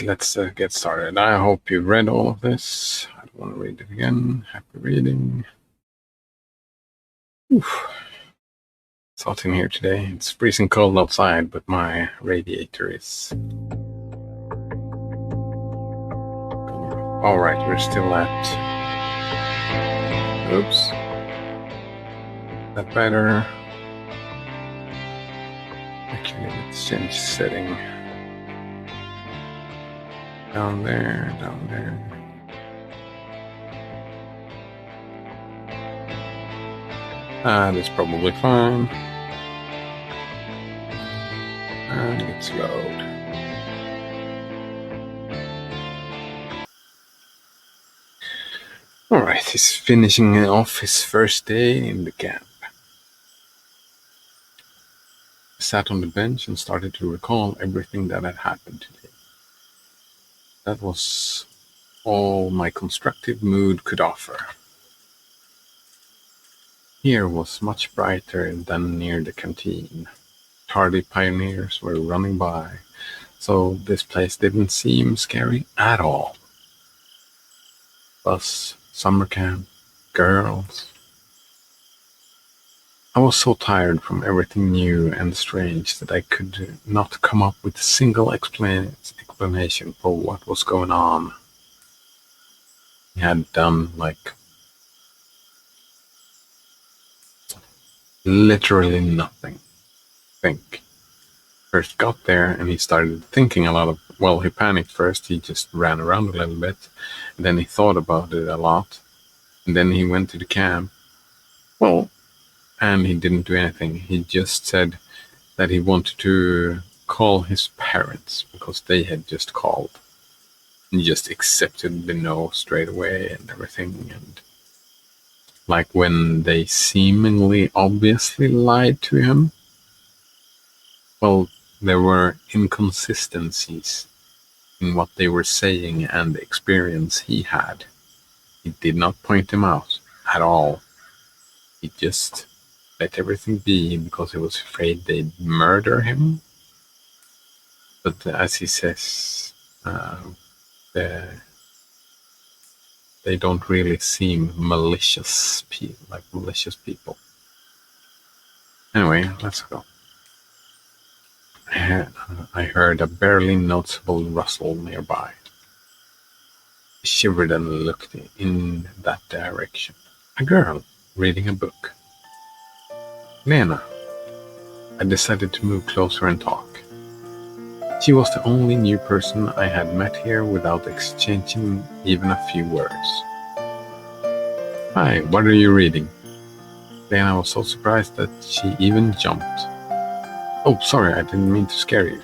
Let's get started. I hope you read all of this. I don't want to read it again. Happy reading. Oof. It's hot in here today. It's freezing cold outside, but my radiator is... All right, we're still at... Oops. That better? Actually, let's change setting. Down there, down there. That's probably fine. And let's load. Alright, he's finishing off his first day in the camp. He sat on the bench and started to recall everything that had happened today. That was all my constructive mood could offer. Here was much brighter than near the canteen. Tardy pioneers were running by, so this place didn't seem scary at all. Bus, summer camp, girls. I was so tired from everything new and strange that I could not come up with a single explanation for what was going on. He had done, literally nothing. Think. First got there and he started thinking a lot of, well, he panicked first, he just ran around a little bit, and then he thought about it a lot, and then he went to the camp. Well, and he didn't do anything. He just said that he wanted to call his parents because they had just called. And he just accepted the no straight away and everything. And like when they seemingly obviously lied to him, well, there were inconsistencies in what they were saying and the experience he had. He did not point them out at all. He just let everything be because he was afraid they'd murder him. But as he says, they don't really seem malicious people. Anyway, let's go. I heard a barely noticeable rustle nearby. I shivered and looked in that direction. A girl reading a book. Lena. I decided to move closer and talk. She was the only new person I had met here without exchanging even a few words. Hi, what are you reading? Lena was so surprised that she even jumped. Oh, sorry, I didn't mean to scare you.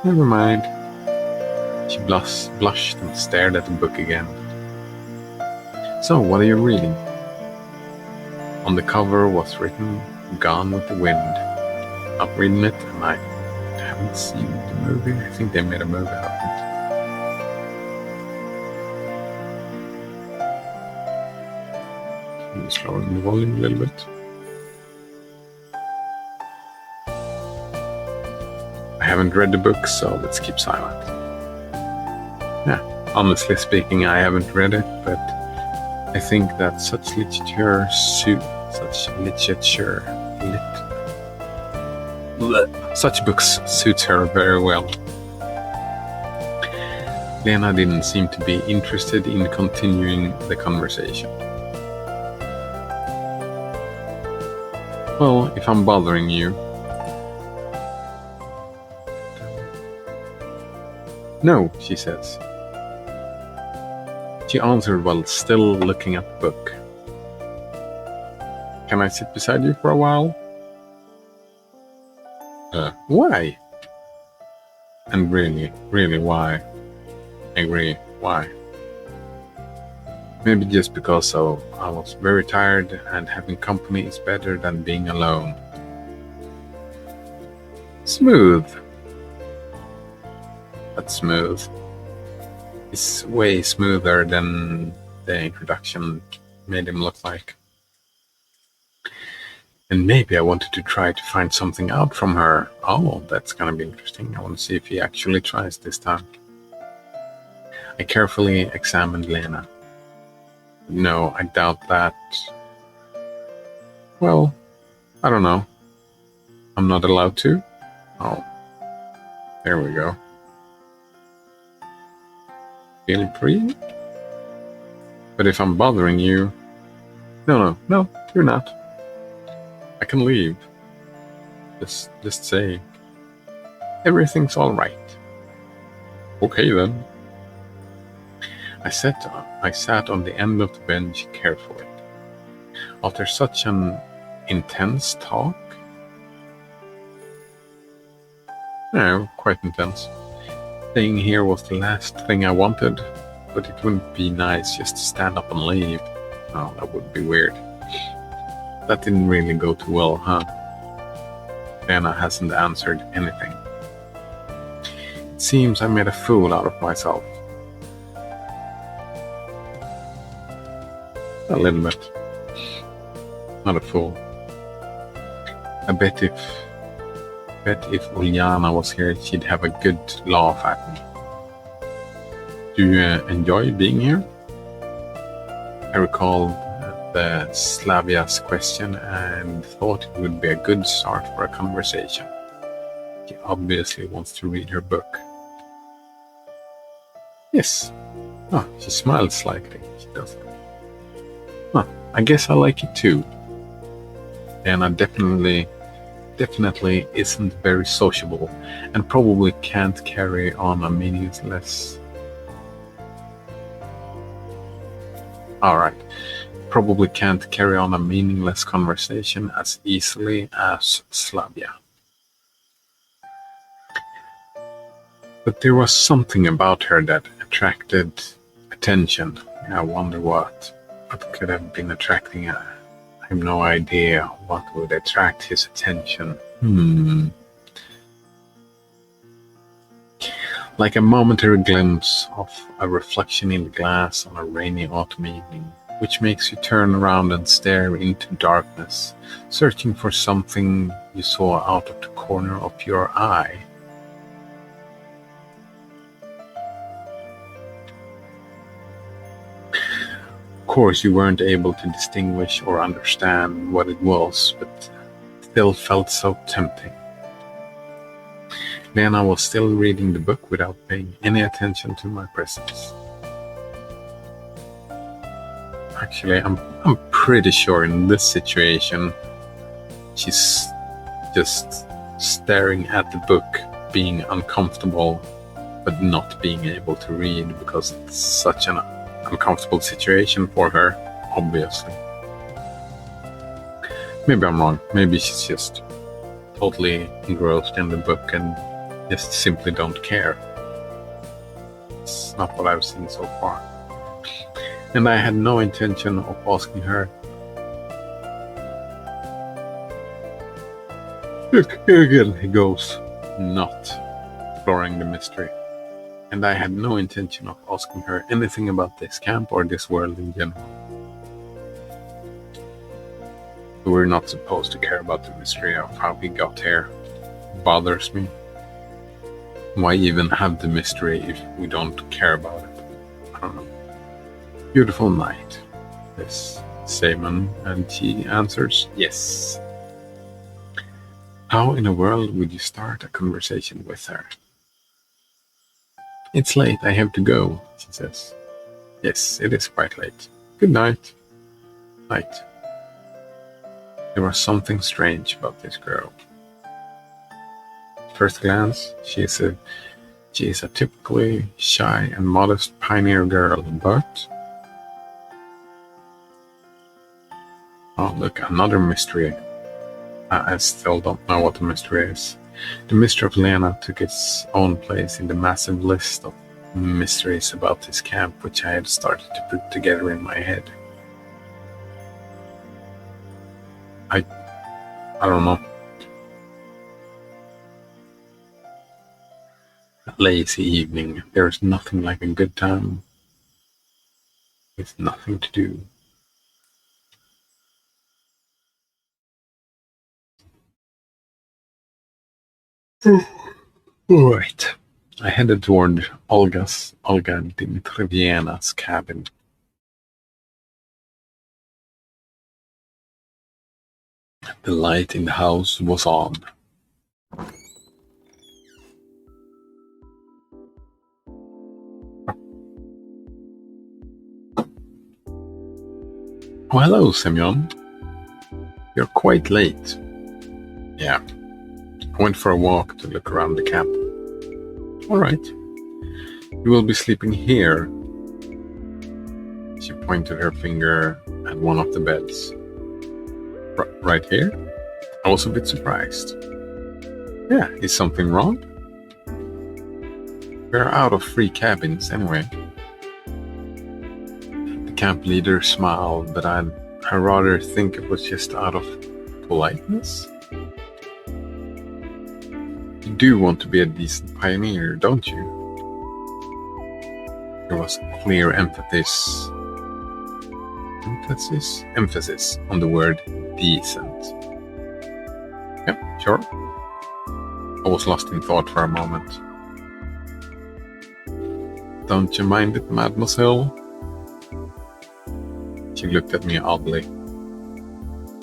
Never mind. She blushed and stared at the book again. So, what are you reading? On the cover was written, Gone with the Wind. Not reading it, and I haven't seen the movie. I think they made a movie out of it. Just lowering the volume a little bit. I haven't read the book, so let's keep silent. Yeah, honestly speaking, I haven't read it, but I think that such books suits her very well. Lena didn't seem to be interested in continuing the conversation. Well, if I'm bothering you... No, she says. She answered while still looking at the book. Can I sit beside you for a while? Why? And really, why? I agree, why? Maybe just because I was very tired and having company is better than being alone. Smooth. But smooth. It's way smoother than the introduction made him look like. And maybe I wanted to try to find something out from her. Oh, that's gonna be interesting. I want to see if he actually tries this time. I carefully examined Lena. No, I doubt that. Well, I don't know. I'm not allowed to? Oh, there we go. Feel free? But if I'm bothering you... No, you're not. I can leave. Just say, everything's all right. Okay then. I sat on the end of the bench carefully. After such an intense talk, quite intense. Staying here was the last thing I wanted, but it wouldn't be nice just to stand up and leave. Oh, that would be weird. That didn't really go too well, huh? Lena hasn't answered anything. It seems I made a fool out of myself. A little bit. Not a fool. I bet if Uljana was here, she'd have a good laugh at me. Do you enjoy being here? I recalled the Slavia's question and thought it would be a good start for a conversation. She obviously wants to read her book. Yes. Oh, she smiles slightly. She does. I guess I like it too. Lena definitely isn't very sociable and probably can't carry on a meaningless... Alright. Probably can't carry on a meaningless conversation as easily as Slavia. But there was something about her that attracted attention. I wonder what could have been attracting her. I have no idea what would attract his attention. Like a momentary glimpse of a reflection in the glass on a rainy autumn evening, which makes you turn around and stare into darkness, searching for something you saw out of the corner of your eye. Of course, you weren't able to distinguish or understand what it was, but still felt so tempting. Lena was still reading the book without paying any attention to my presence. Actually, I'm pretty sure in this situation, she's just staring at the book, being uncomfortable, but not being able to read because it's such an uncomfortable situation for her, obviously. Maybe I'm wrong. Maybe she's just totally engrossed in the book and just simply don't care. It's not what I've seen so far. And I had no intention of asking her. Look, here again he goes, not exploring the mystery. And I had no intention of asking her anything about this camp or this world in general. We're not supposed to care about the mystery of how we got here. It bothers me. Why even have the mystery if we don't care about it? I don't know. Beautiful night, says Simon, and she answers yes. How in the world would you start a conversation with her? It's late, I have to go, she says. Yes, it is quite late. Good night. Night. There was something strange about this girl. At first glance, she is a typically shy and modest pioneer girl, but... Oh, look, another mystery. I still don't know what the mystery is. The mystery of Lena took its own place in the massive list of mysteries about this camp, which I had started to put together in my head. I don't know. A lazy evening. There's nothing like a good time with nothing to do. All right. I headed toward Olga Dmitrieviana's cabin. The light in the house was on. Oh, hello, Semyon. You're quite late. Yeah. I went for a walk to look around the camp. All right. You will be sleeping here. She pointed her finger at one of the beds. Right here? I was a bit surprised. Yeah, is something wrong? We're out of free cabins anyway. The camp leader smiled, but I rather think it was just out of politeness. You do want to be a decent pioneer, don't you? There was clear emphasis on the word decent. Yeah, sure. I was lost in thought for a moment. Don't you mind it, mademoiselle? She looked at me oddly,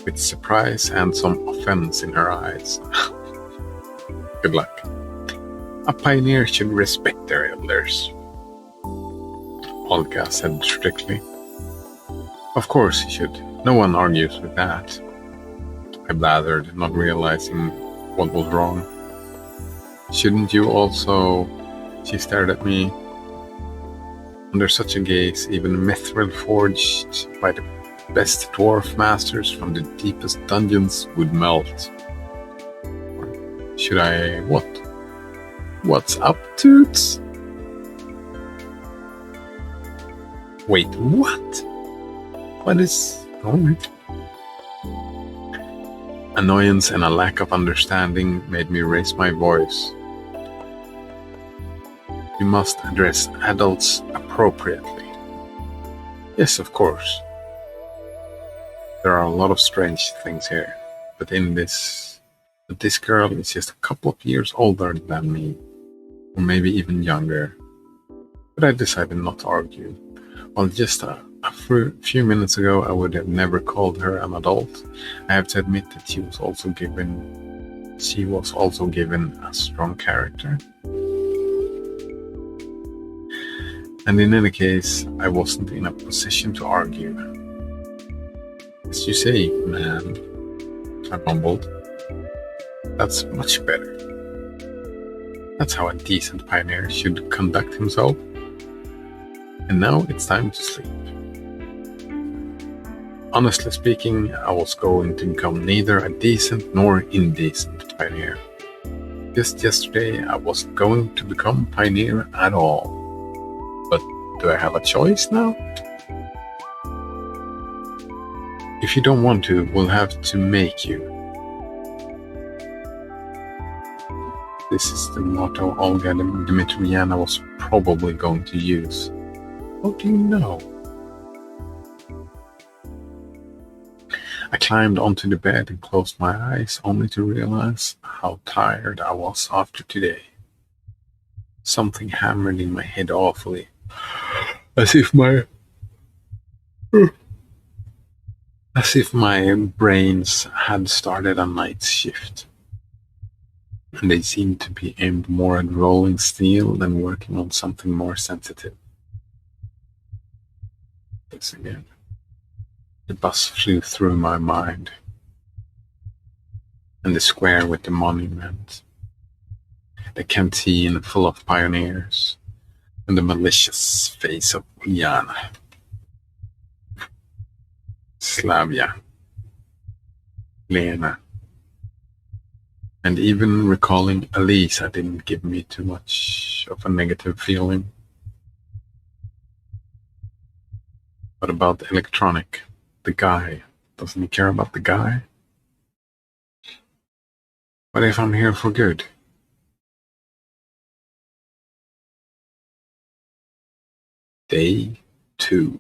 with surprise and some offense in her eyes. Good luck. A pioneer should respect their elders, Olga said strictly. Of course he should. No one argues with that. I blathered, not realizing what was wrong. Shouldn't you also? She stared at me. Under such a gaze, even mithril forged by the best dwarf masters from the deepest dungeons would melt. Should I what? What's up, Toots? Wait, what? What is... Alright. Annoyance and a lack of understanding made me raise my voice. You must address adults appropriately. Yes, of course. There are a lot of strange things here, but this girl is just a couple of years older than me, or maybe even younger. But I decided not to argue. Well, just a few minutes ago, I would have never called her an adult. I have to admit that she was also given a strong character. And in any case, I wasn't in a position to argue. As you say, man, I mumbled. That's much better. That's how a decent pioneer should conduct himself. And now it's time to sleep. Honestly speaking, I was going to become neither a decent nor indecent pioneer. Just yesterday, I wasn't going to become pioneer at all. But do I have a choice now? If you don't want to, we'll have to make you. This is the motto Olga Dmitrievna was probably going to use. How do you know? I climbed onto the bed and closed my eyes, only to realize how tired I was after today. Something hammered in my head awfully, as if my brains had started a night shift. And they seemed to be aimed more at rolling steel than working on something more sensitive. This again. The bus flew through my mind. And the square with the monument. The canteen full of pioneers. And the malicious face of Uljana. Slavia. Lena. And even recalling Elisa didn't give me too much of a negative feeling. What about Electronic? The guy. Doesn't he care about the guy? What if I'm here for good? Day 2.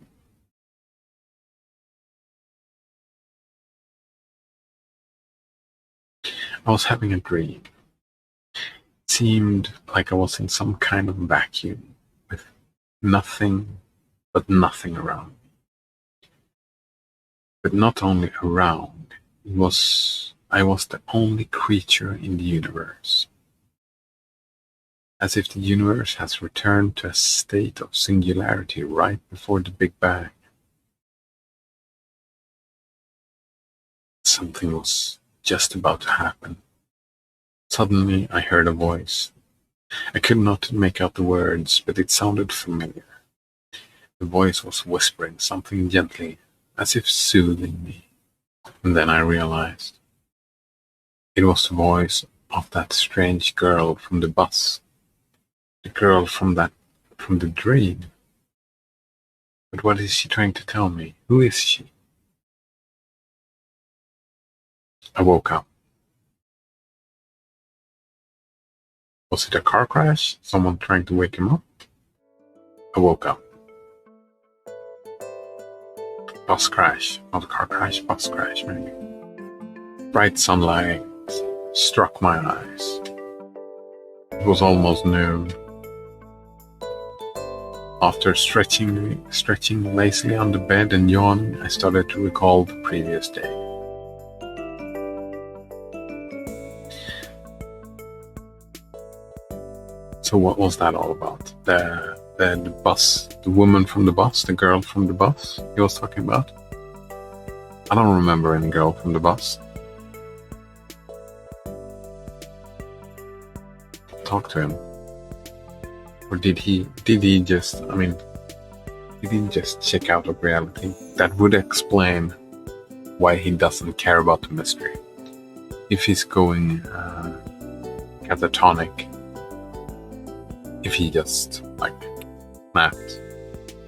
I was having a dream. It seemed like I was in some kind of vacuum with nothing but nothing around. But not only around, I was the only creature in the universe. As if the universe has returned to a state of singularity right before the Big Bang. Something was just about to happen. Suddenly I heard a voice. I could not make out the words, but it sounded familiar. The voice was whispering something gently, as if soothing me. And then I realized it was the voice of that strange girl from the bus. The girl from the dream. But what is she trying to tell me? Who is she? I woke up. Was it a car crash? Someone trying to wake him up? I woke up. Bus crash. Not a car crash, bus crash maybe. Bright sunlight struck my eyes. It was almost noon. After stretching lazily on the bed and yawning, I started to recall the previous day. So what was that all about? The bus, the woman from the bus, the girl from the bus he was talking about? I don't remember any girl from the bus. Talk to him. Or did he just check out of reality? That would explain why he doesn't care about the mystery. If he's going catatonic, if he just snapped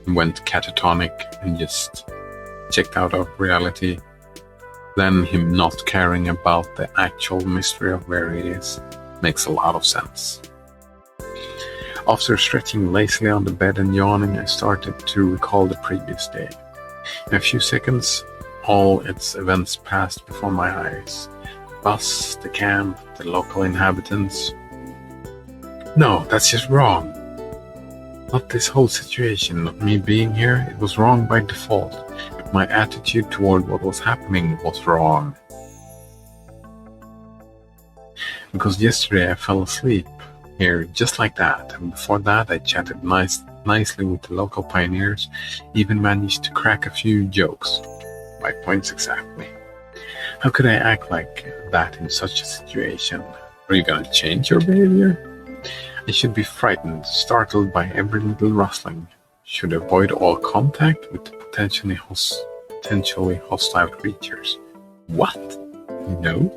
and went catatonic and just checked out of reality, then him not caring about the actual mystery of where he is makes a lot of sense. After stretching lazily on the bed and yawning, I started to recall the previous day. In a few seconds, all its events passed before my eyes. The bus, the camp, the local inhabitants. No, that's just wrong. Not this whole situation, not me being here. It was wrong by default. But my attitude toward what was happening was wrong. Because yesterday I fell asleep here just like that, and before that I chatted nicely with the local pioneers, even managed to crack a few jokes. My points exactly. How could I act like that in such a situation? Are you gonna change your behavior? I should be frightened, startled by every little rustling. Should avoid all contact with the potentially hostile creatures. What? No?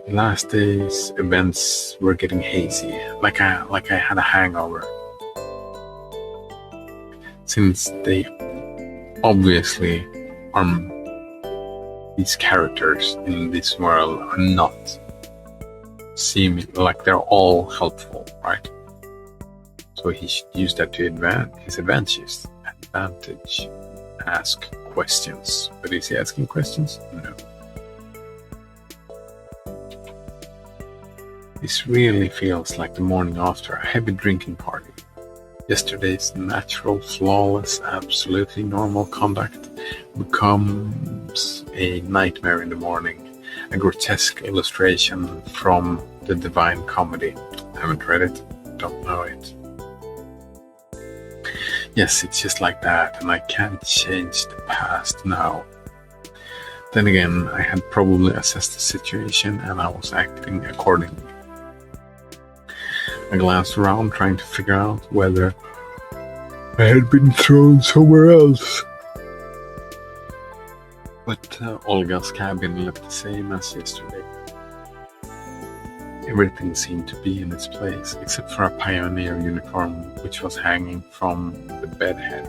Last day's events were getting hazy, like I had a hangover. Since they obviously these characters in this world are not seeming like they're all helpful, right? So he should use that to his advantage. Ask questions. But is he asking questions? No. This really feels like the morning after a heavy drinking party. Yesterday's natural, flawless, absolutely normal conduct becomes a nightmare in the morning, a grotesque illustration from the Divine Comedy. Haven't read it, don't know it. Yes, it's just like that, and I can't change the past now. Then again, I had probably assessed the situation and I was acting accordingly. I glanced around trying to figure out whether I had been thrown somewhere else. But Olga's cabin looked the same as yesterday. Everything seemed to be in its place, except for a pioneer uniform which was hanging from the bedhead.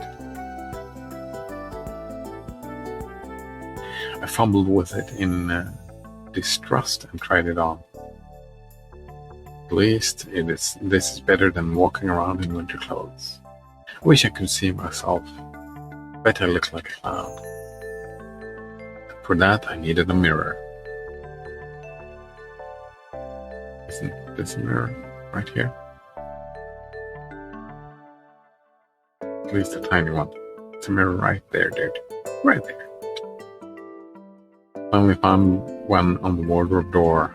I fumbled with it in distrust and tried it on. At least this is better than walking around in winter clothes. I wish I could see myself. Bet I look like a clown. For that I needed a mirror. Isn't this mirror right here? At least a tiny one. It's a mirror right there, dude. Right there. Finally found one on the wardrobe door.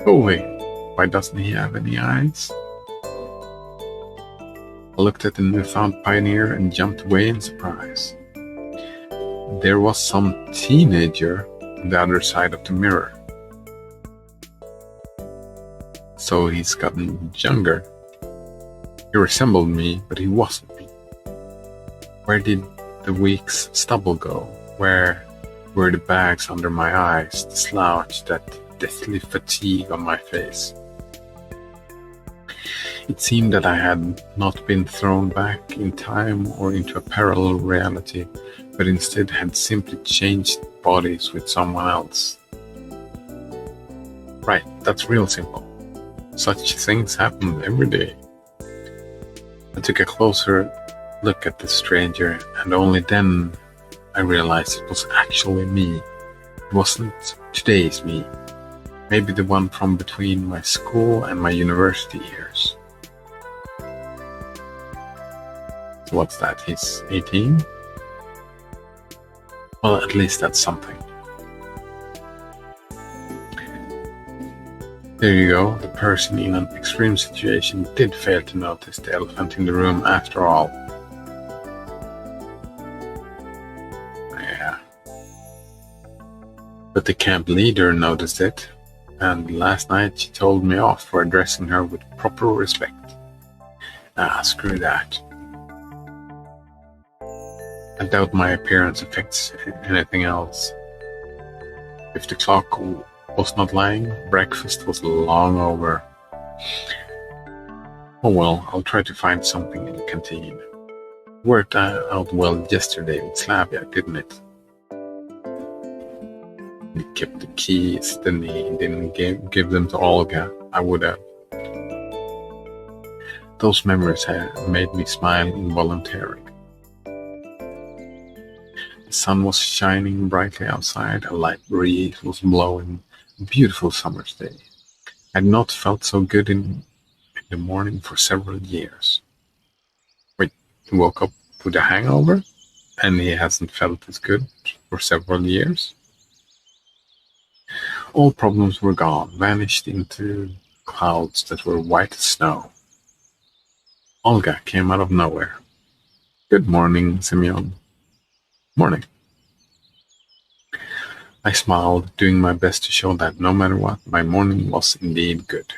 Holy, why doesn't he have any eyes? I looked at the newfound pioneer and jumped away in surprise. There was some teenager on the other side of the mirror. So he's gotten younger. He resembled me, but he wasn't me. Where did the week's stubble go? Where were the bags under my eyes, the slouch, that deathly fatigue on my face? It seemed that I had not been thrown back in time or into a parallel reality, but instead had simply changed bodies with someone else. Right, that's real simple. Such things happen every day. I took a closer look at the stranger, and only then I realized it was actually me. It wasn't today's me. Maybe the one from between my school and my university years. So what's that? He's 18? Well, at least that's something. There you go. The person in an extreme situation did fail to notice the elephant in the room after all. Yeah. But the camp leader noticed it, and last night she told me off for addressing her with proper respect. Screw that. I doubt my appearance affects anything else. If the clock was not lying, breakfast was long over. Oh well, I'll try to find something in the canteen. Worked out well yesterday with Slavia, didn't it? He kept the keys, then he didn't give them to Olga. I would have. Those memories made me smile involuntarily. The sun was shining brightly outside, a light breeze was blowing, a beautiful summer's day. I had not felt so good in the morning for several years. Wait, he woke up with a hangover? And he hasn't felt as good for several years? All problems were gone, vanished into clouds that were white as snow. Olga came out of nowhere. Good morning, Semyon. Morning. I smiled, doing my best to show that no matter what, my morning was indeed good.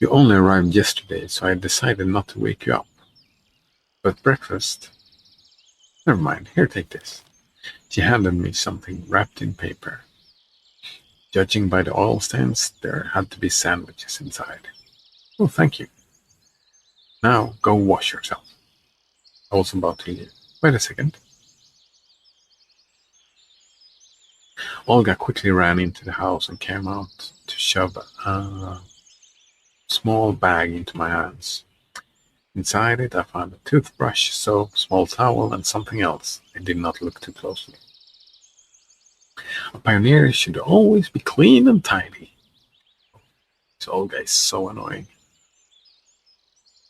You only arrived yesterday, so I decided not to wake you up. But breakfast? Never mind, here, take this. She handed me something wrapped in paper. Judging by the oil stains, there had to be sandwiches inside. Oh, thank you. Now, go wash yourself. I was about to leave. Wait a second. Olga quickly ran into the house and came out to shove a small bag into my hands. Inside it, I found a toothbrush, soap, small towel, and something else. I did not look too closely. A pioneer should always be clean and tidy. This Olga is so annoying.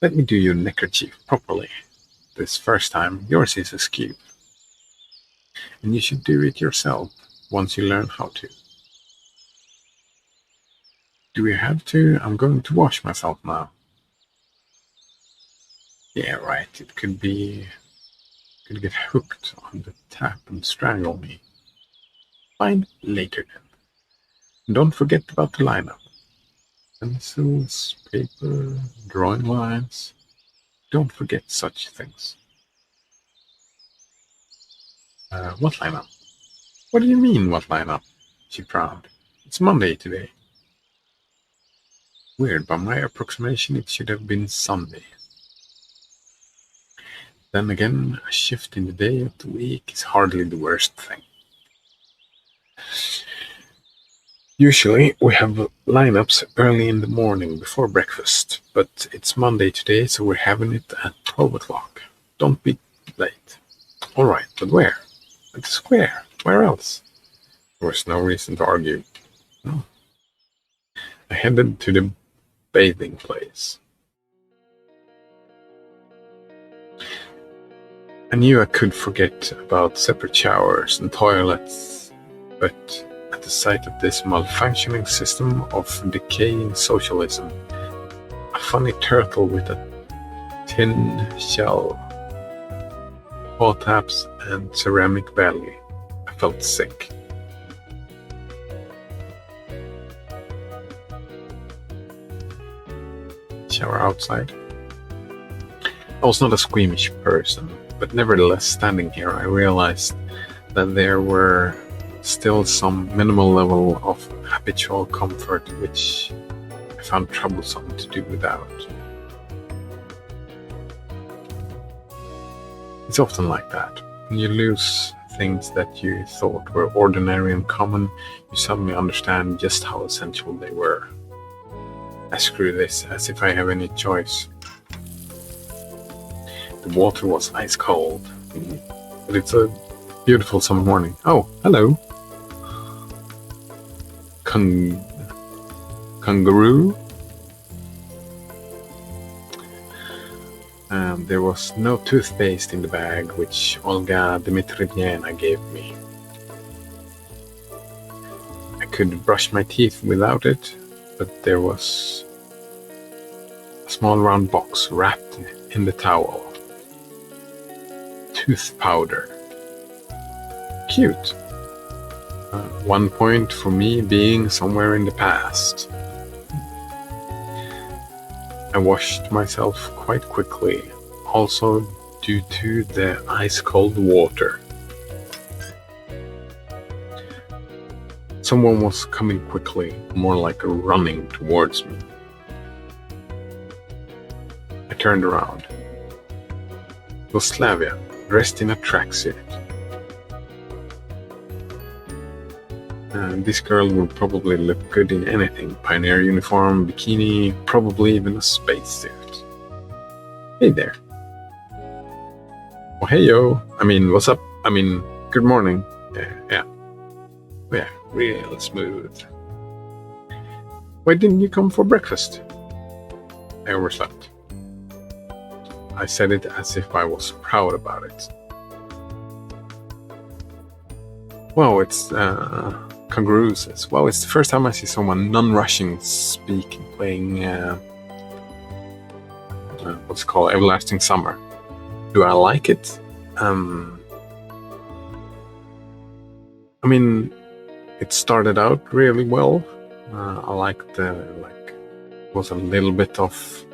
Let me do your neckerchief properly. This first time, yours is askew. And you should do it yourself once you learn how to. Do we have to? I'm going to wash myself now. Yeah, right. It could get hooked on the tap and strangle me. Fine, later then. And don't forget about the lineup. Pencils, paper, drawing lines. Don't forget such things. What lineup? What do you mean, what lineup? She frowned. It's Monday today. Weird, by my approximation it should have been Sunday. Then again, a shift in the day of the week is hardly the worst thing. Usually we have lineups early in the morning before breakfast, but it's Monday today, so we're having it at 12 o'clock. Don't be late. Alright, but where? At the square. Where else? There was no reason to argue. No. I headed to the bathing place. I knew I could forget about separate showers and toilets, but at the sight of this malfunctioning system of decaying socialism, a funny turtle with a tin shell, paw taps, and ceramic belly, I felt sick. Shower outside. I was not a squeamish person, but nevertheless, standing here, I realized that there were still some minimal level of habitual comfort which I found troublesome to do without. It's often like that. When you lose things that you thought were ordinary and common, you suddenly understand just how essential they were. I screw this, as if I have any choice. The water was ice cold, but it's a beautiful summer morning. Oh, hello. Kangaroo? There was no toothpaste in the bag, which Olga Dmitrievna gave me. I could brush my teeth without it, but there was a small round box wrapped in the towel. Tooth powder. Cute. 1 point for me being somewhere in the past. I washed myself quite quickly, also due to the ice-cold water. Someone was coming quickly, more like running towards me. I turned around. It was Slavia, dressed in a tracksuit. This girl would probably look good in anything. Pioneer uniform, bikini, probably even a spacesuit. Hey there. Oh, hey yo. What's up? Good morning. Yeah. Real smooth. Why didn't you come for breakfast? I overslept. I said it as if I was proud about it. Wow, it's Kangaroo says, wow, it's the first time I see someone non-Russian speak playing what's it called, Everlasting Summer. Do I like it? It started out really well. I liked it was a little bit of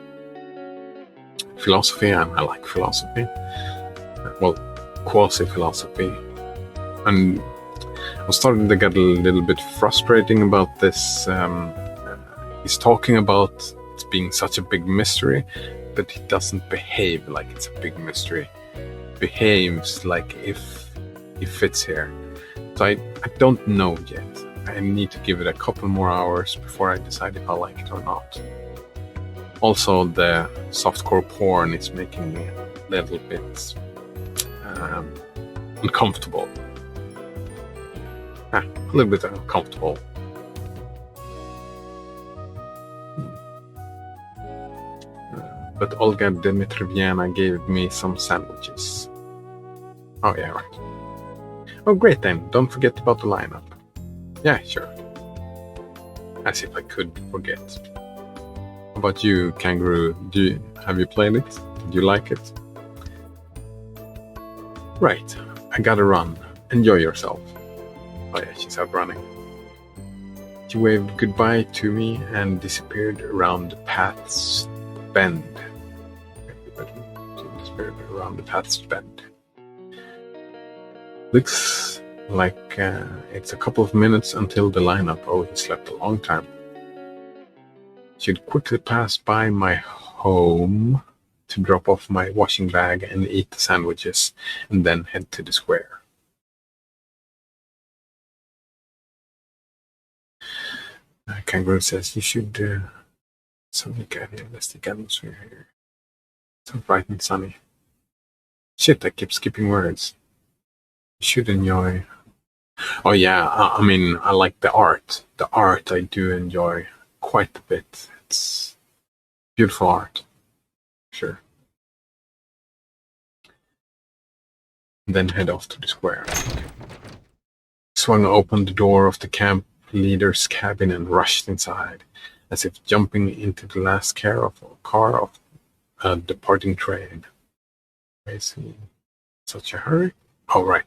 philosophy, and I like philosophy. Well, quasi-philosophy. And I was starting to get a little bit frustrating about this. He's talking about it being such a big mystery, but he doesn't behave like it's a big mystery. He behaves like if he fits here. So I don't know yet. I need to give it a couple more hours before I decide if I like it or not. Also, the softcore porn is making me a little bit uncomfortable. A little bit uncomfortable. But Olga Dmitrievna gave me some sandwiches. Oh yeah, right. Oh great then, don't forget about the lineup. Yeah, sure. As if I could forget. How about you, Kangaroo? Have you played it? Did you like it? Right, I gotta run. Enjoy yourself. Oh yeah, she's out running. She waved goodbye to me and disappeared around the path's bend. She disappeared around the path's bend. Looks like it's a couple of minutes until the lineup. Oh, he slept a long time. She'd quickly pass by my home to drop off my washing bag and eat the sandwiches, and then head to the square. Kangaroo says, you should suddenly get a realistic atmosphere here. So bright and sunny. Shit, I keep skipping words. You should enjoy Oh yeah, I mean, I like the art. The art I do enjoy quite a bit. It's beautiful art, sure. Then head off to the square. Swung open the door of the camp leader's cabin and rushed inside, as if jumping into the last car of a departing train. Is he in such a hurry? Oh, right,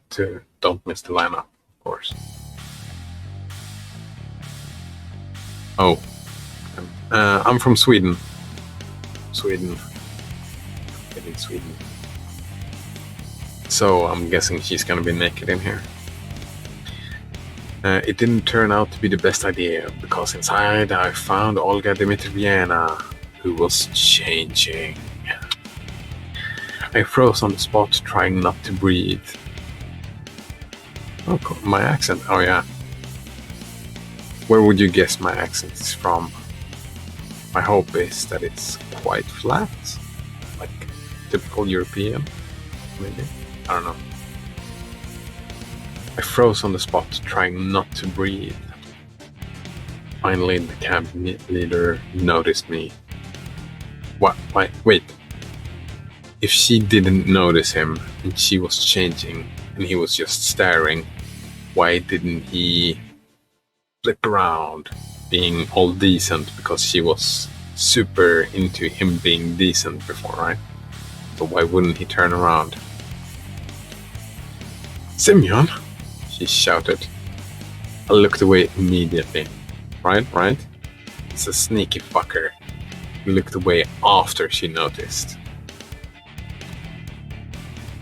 don't miss the lineup, of course. Oh, I'm from Sweden. Sweden. In Sweden. So I'm guessing she's gonna be naked in here. It didn't turn out to be the best idea, because inside I found Olga Dmitrievna, who was changing. I froze on the spot, trying not to breathe. Oh, cool. My accent. Oh, yeah. Where would you guess my accent is from? My hope is that it's quite flat, like typical European, maybe. I don't know. I froze on the spot, trying not to breathe. Finally, the camp leader noticed me. What? Wait. If she didn't notice him and she was changing and he was just staring, why didn't he flip around, being all decent, because she was super into him being decent before, right? So why wouldn't he turn around? Simeon, she shouted. I looked away immediately. Right? It's a sneaky fucker. He looked away after she noticed.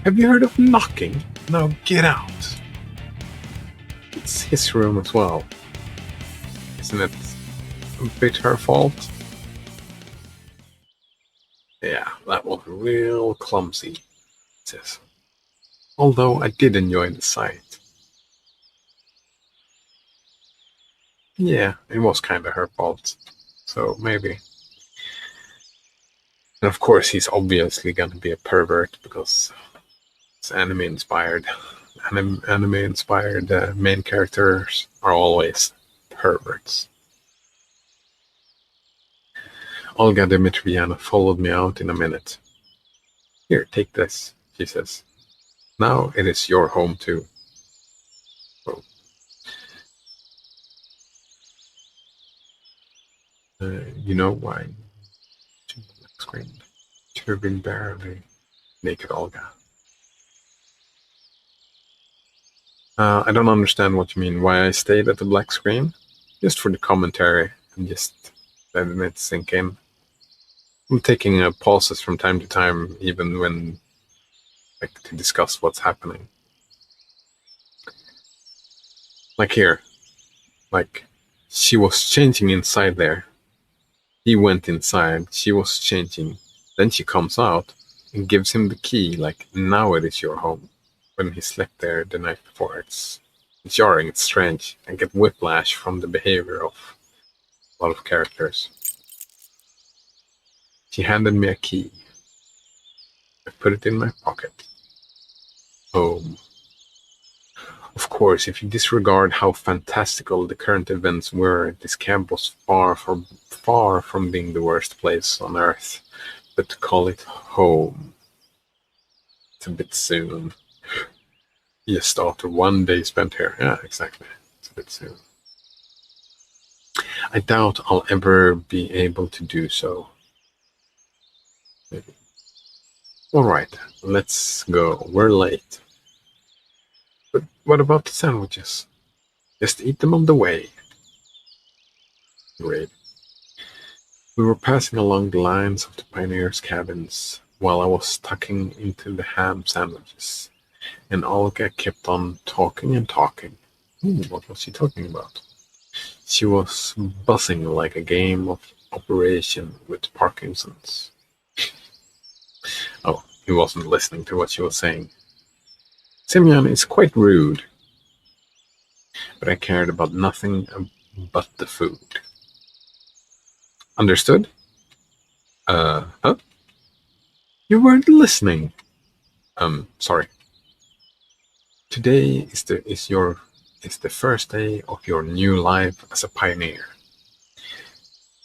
Have you heard of knocking? Now get out. It's his room as well. Isn't it a bit her fault? Yeah, that was real clumsy, it says. Although I did enjoy the sight. Yeah, it was kinda her fault. So maybe. And of course he's obviously gonna be a pervert, because it's anime inspired. Anime inspired main characters are always perverts. Olga Dmitrievna followed me out in a minute. Here, take this, she says. Now it is your home too. Oh. You know why? Screen. Should have been barely naked Olga. I don't understand what you mean. Why I stayed at the black screen? Just for the commentary and just letting it sink in. I'm taking pauses from time to time, even when like to discuss what's happening. Like here, like she was changing inside there. He went inside. She was changing. Then she comes out and gives him the key. Like now it is your home. When he slept there the night before, it's jarring. It's strange. I get whiplash from the behavior of a lot of characters. She handed me a key. I put it in my pocket. Home. Of course, if you disregard how fantastical the current events were, this camp was far from being the worst place on Earth. But to call it home, it's a bit soon. Just after one day spent here. Yeah, exactly. It's a bit soon. I doubt I'll ever be able to do so. Maybe. Alright, let's go. We're late. But what about the sandwiches? Just eat them on the way. Great. We were passing along the lines of the pioneers' cabins while I was tucking into the ham sandwiches, and Olga kept on talking and talking. What was she talking about? She was buzzing like a game of Operation with Parkinson's. Oh, he wasn't listening to what she was saying. Simeon is quite rude, but I cared about nothing but the food. Understood? Huh? You weren't listening. Sorry. Today is your is the first day of your new life as a pioneer.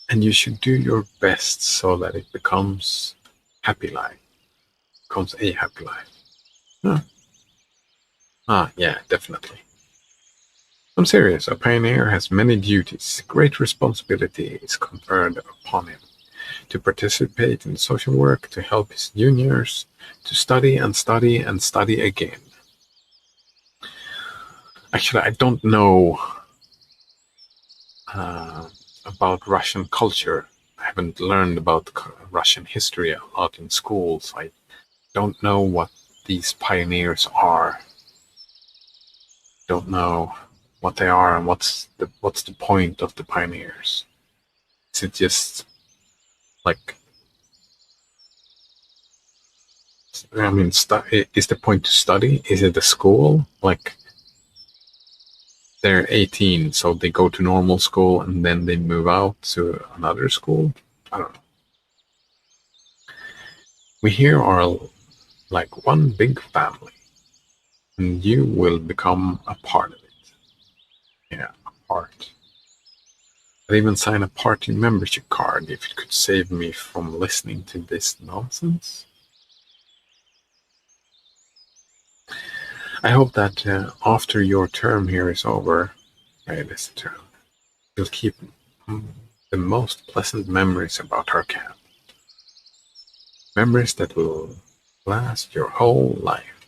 And you should do your best so that it becomes happy life. Becomes a happy life. Yeah, definitely. I'm serious. A pioneer has many duties. Great responsibility is conferred upon him to participate in social work, to help his juniors, to study and study and study again. Actually, I don't know about Russian culture. I haven't learned about Russian history a lot in schools. I don't know what these pioneers are. Don't know what they are and what's the point of the pioneers. Is it just like, I mean, is the point to study? Is it a school? Like, they're 18, so they go to normal school and then they move out to another school? I don't know. We here are like one big family, and you will become a part of it. Yeah, a part. I'd even sign a party membership card if it could save me from listening to this nonsense. I hope that after your term here is over, this term, you'll keep the most pleasant memories about our camp. Memories that will last your whole life.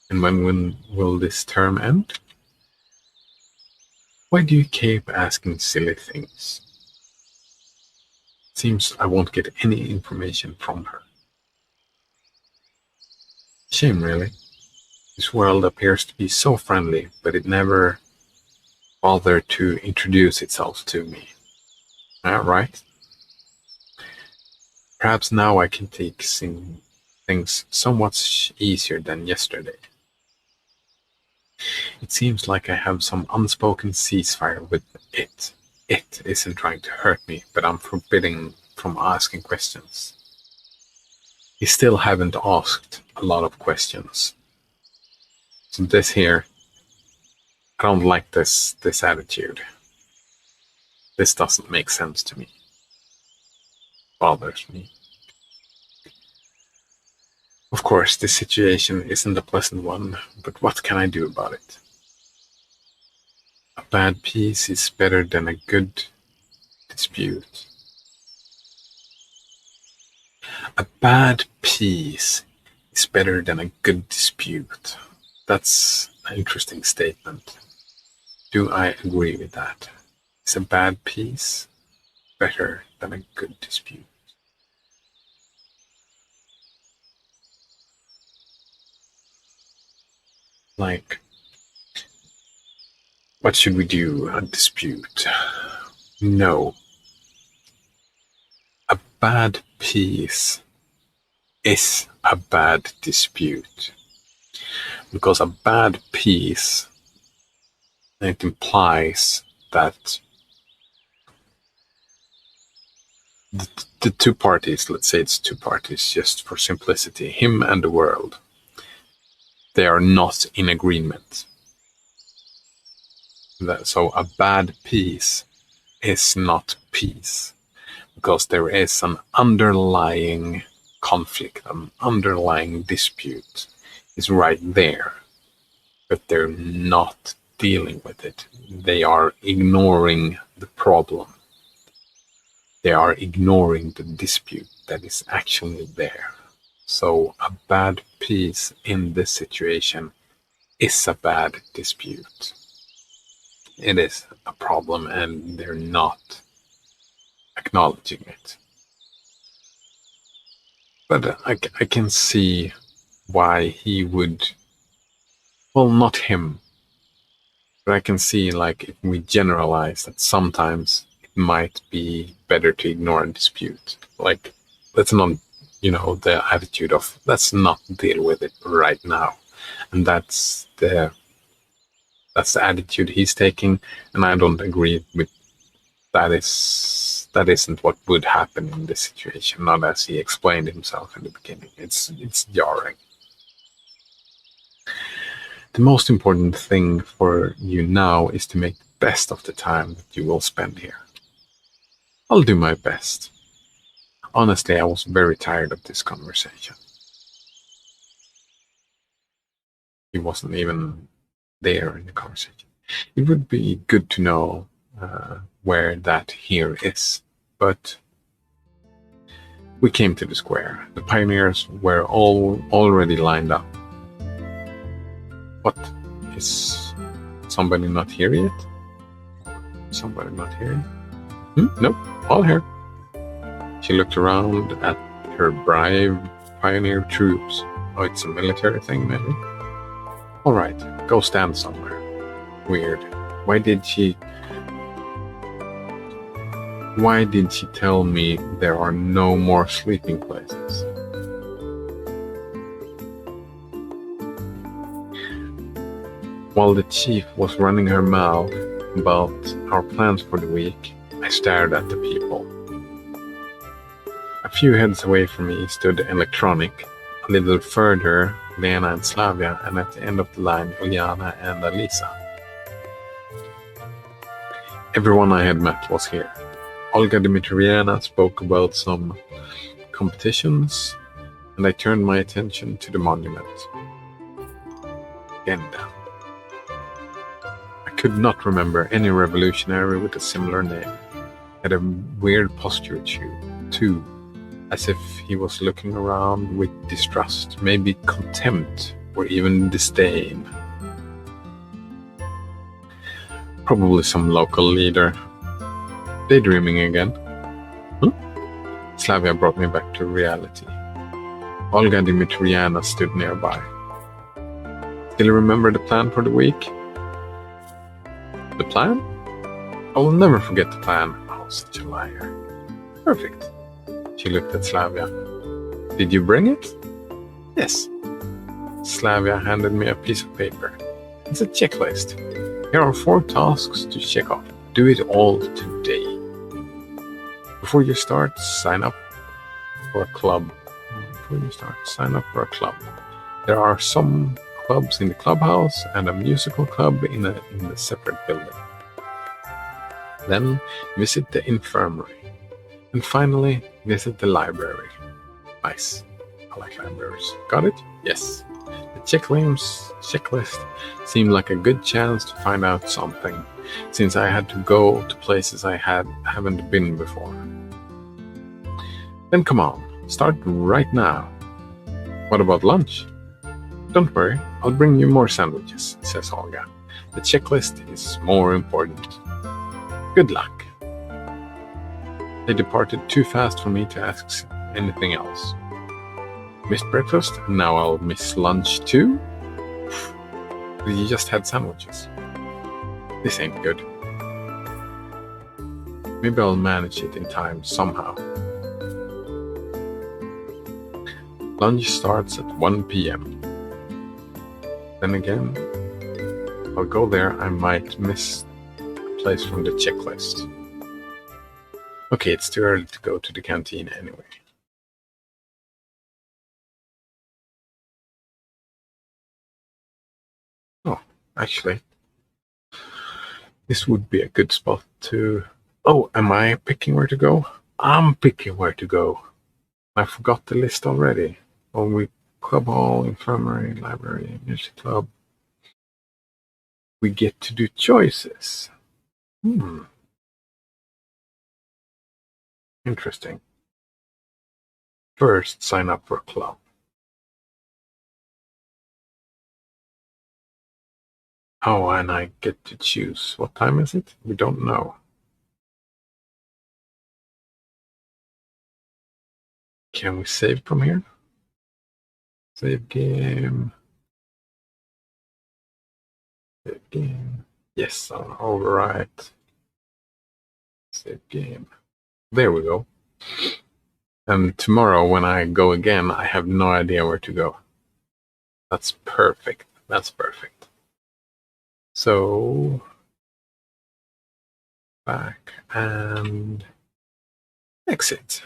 And when will this term end? Why do you keep asking silly things? It seems I won't get any information from her. Shame, really. This world appears to be so friendly, but it never bothered to introduce itself to me. Right? Perhaps now I can take things so much easier than yesterday. It seems like I have some unspoken ceasefire with it. It isn't trying to hurt me, but I'm forbidden from asking questions. You still haven't asked a lot of questions. So this here, I don't like this attitude. This doesn't make sense to me. Bothers me. Of course, this situation isn't a pleasant one, but what can I do about it? A bad peace is better than a good dispute. A bad peace is better than a good dispute. That's an interesting statement. Do I agree with that? Is a bad peace better than a good dispute? Like, what should we do? A dispute? No. A bad peace is a bad dispute. Because a bad peace, it implies that the two parties, let's say it's two parties just for simplicity, him and the world, they are not in agreement. So a bad peace is not peace, because there is an underlying conflict, an underlying dispute is right there, but they're not dealing with it. They are ignoring the problem. They are ignoring the dispute that is actually there. So a bad peace in this situation is a bad dispute. It is a problem and they're not acknowledging it. But I can see why he would, well, not him, but I can see, like, if we generalize that sometimes it might be better to ignore a dispute. Like, let's not, the attitude of, let's not deal with it right now. And that's the attitude he's taking, and I don't agree with that. Isn't what would happen in this situation, not as he explained himself in the beginning. It's jarring. The most important thing for you now is to make the best of the time that you will spend here. I'll do my best. Honestly, I was very tired of this conversation. He wasn't even there in the conversation. It would be good to know where that here is, but we came to the square. The pioneers were all already lined up. What? Is somebody not here yet? Somebody not here? Nope, all here. She looked around at her brave pioneer troops. Oh, it's a military thing, maybe? All right, go stand somewhere. Weird. Why did she tell me there are no more sleeping places? While the chief was running her mouth about our plans for the week, I stared at the people. A few heads away from me stood Electronic, a little further Lena and Slavia, and at the end of the line Uljana and Alisa. Everyone I had met was here. Olga Dmitrievna spoke about some competitions, and I turned my attention to the monument. Genda. I could not remember any revolutionary with a similar name. Had a weird posture too, as if he was looking around with distrust, maybe contempt, or even disdain. Probably some local leader. Daydreaming again? Slavia brought me back to reality. Olga Dmitrievna stood nearby. Still remember the plan for the week? The plan? I will never forget the plan. Oh, such a liar. Perfect. She looked at Slavia. Did you bring it? Yes. Slavia handed me a piece of paper. It's a checklist. Here are 4 tasks to check off. Do it all today. Before you start, sign up for a club. There are some clubs in the clubhouse and a musical club in a separate building. Then visit the infirmary. And finally, visit the library. Nice. I like libraries. Got it? Yes. The checklist seemed like a good chance to find out something, since I had to go to places I haven't been before. Then come on, start right now. What about lunch? Don't worry, I'll bring you more sandwiches, says Olga. The checklist is more important. Good luck. They departed too fast for me to ask anything else. Missed breakfast, and now I'll miss lunch too? You just had sandwiches. This ain't good. Maybe I'll manage it in time somehow. Lunch starts at 1 p.m. Then again, I'll go there, I might miss a place from the checklist. Okay, it's too early to go to the canteen anyway. Oh, actually, this would be a good spot to... Oh, am I picking where to go? I'm picking where to go. I forgot the list already. We club hall, infirmary, library, music club. We get to do choices. Interesting. First, sign up for a club. Oh, and I get to choose. What time is it? We don't know. Can we save from here? Save game. Save game. Yes, I'll overwrite. Save game. There we go. And tomorrow when I go again, I have no idea where to go. That's perfect. That's perfect. So, back and exit.